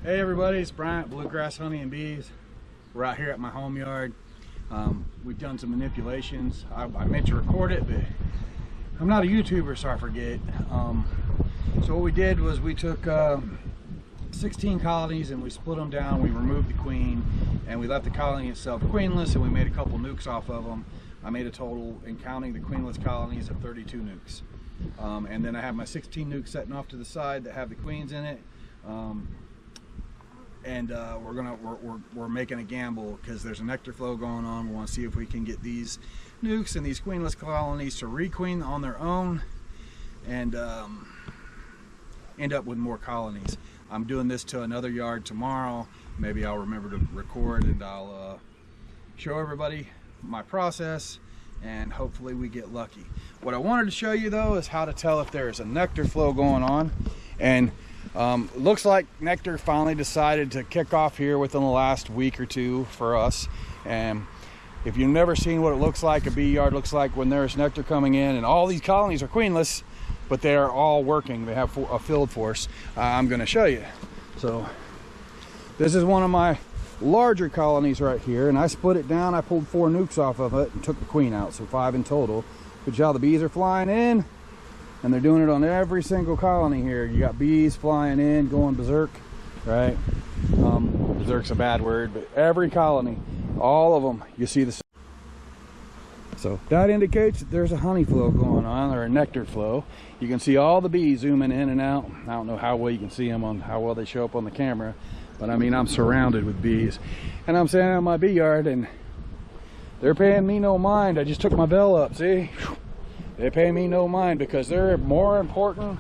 Hey everybody, it's Bryant, Bluegrass Honey and Bees. We're out here at my home yard. We've done some manipulations. I meant to record it, but I'm not a YouTuber, so I forget. So what we did was we took 16 colonies and we split them down. We removed the queen and we left the colony itself queenless, and we made a couple nukes off of them. I made a total, in counting the queenless colonies, of 32 nukes. And then I have my 16 nukes setting off to the side that have the queens in it. We're making a gamble because there's a nectar flow going on. We want to see if we can get these nukes and these queenless colonies to requeen on their own and end up with more colonies. I'm doing this to another yard tomorrow. Maybe I'll remember to record and I'll show everybody my process, and hopefully we get lucky. What I wanted to show you though is how to tell if there is a nectar flow going on. And looks like nectar finally decided to kick off here within the last week or two for us. And if you've never seen what it looks like, a bee yard looks like when there's nectar coming in, and all these colonies are queenless, but they are all working. They have a field force. I'm going to show you. So this is one of my larger colonies right here, and I split it down. I pulled 4 nukes off of it and took the queen out, so 5 in total. But how the bees are flying in, and they're doing it on every single colony here. You got bees flying in, going berserk, right? Berserk's a bad word, but every colony, all of them, you see the. So that indicates that there's a honey flow going on, or a nectar flow. You can see all the bees zooming in and out. I don't know how well you can see them, on how well they show up on the camera, but I mean, I'm surrounded with bees. And I'm standing in my bee yard and they're paying me no mind. I just took my bell up, see? They pay me no mind because they're more important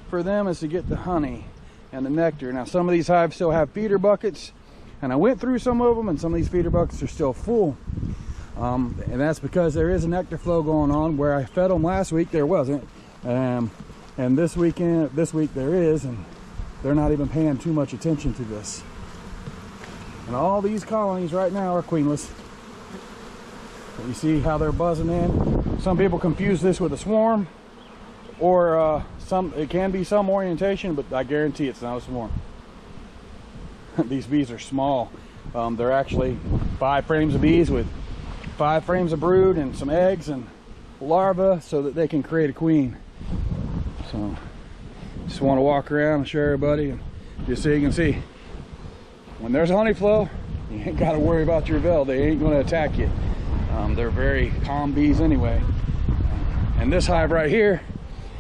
for them is to get the honey and the nectar. Now some of these hives still have feeder buckets, and I went through some of them, and some of these feeder buckets are still full. And that's because there is a nectar flow going on. Where I fed them last week, there wasn't. And this week there is, and they're not even paying too much attention to this. And all these colonies right now are queenless. You see how they're buzzing in. Some people confuse this with a swarm, or it can be some orientation, but I guarantee it's not a swarm. These bees are small. They're actually 5 frames of bees with 5 frames of brood and some eggs and larvae, so that they can create a queen. So just want to walk around and show everybody, and just so you can see, when there's a honey flow, you ain't got to worry about your veil. They ain't going to attack you. They're very calm bees anyway. And this hive right here,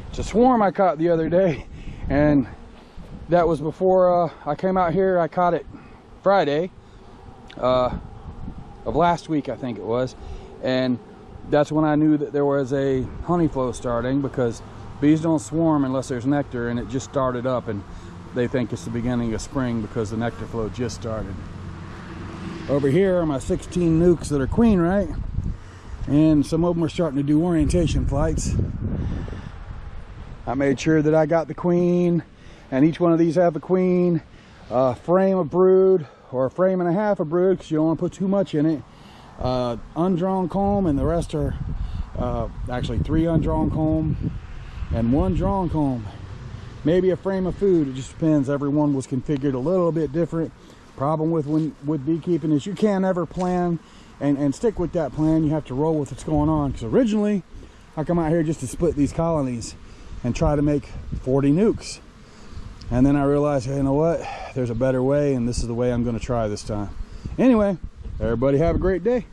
it's a swarm I caught the other day, and that was before I came out here. I caught it Friday of last week, I think it was, and that's when I knew that there was a honey flow starting, because bees don't swarm unless there's nectar, and it just started up, and they think it's the beginning of spring because the nectar flow just started. Over here are my 16 nukes that are queen, right? And some of them are starting to do orientation flights. I made sure that I got the queen, and each one of these have a queen, a frame of brood, or a frame and a half of brood, because you don't want to put too much in it. Undrawn comb, and the rest are actually 3 undrawn comb and 1 drawn comb. Maybe a frame of food, it just depends. Everyone was configured a little bit different. Problem with beekeeping is you can't ever plan and stick with that plan. You have to roll with what's going on. Because originally I come out here just to split these colonies and try to make 40 nukes, and then I realized, hey, you know what, there's a better way, and this is the way I'm going to try this time. Anyway, everybody have a great day.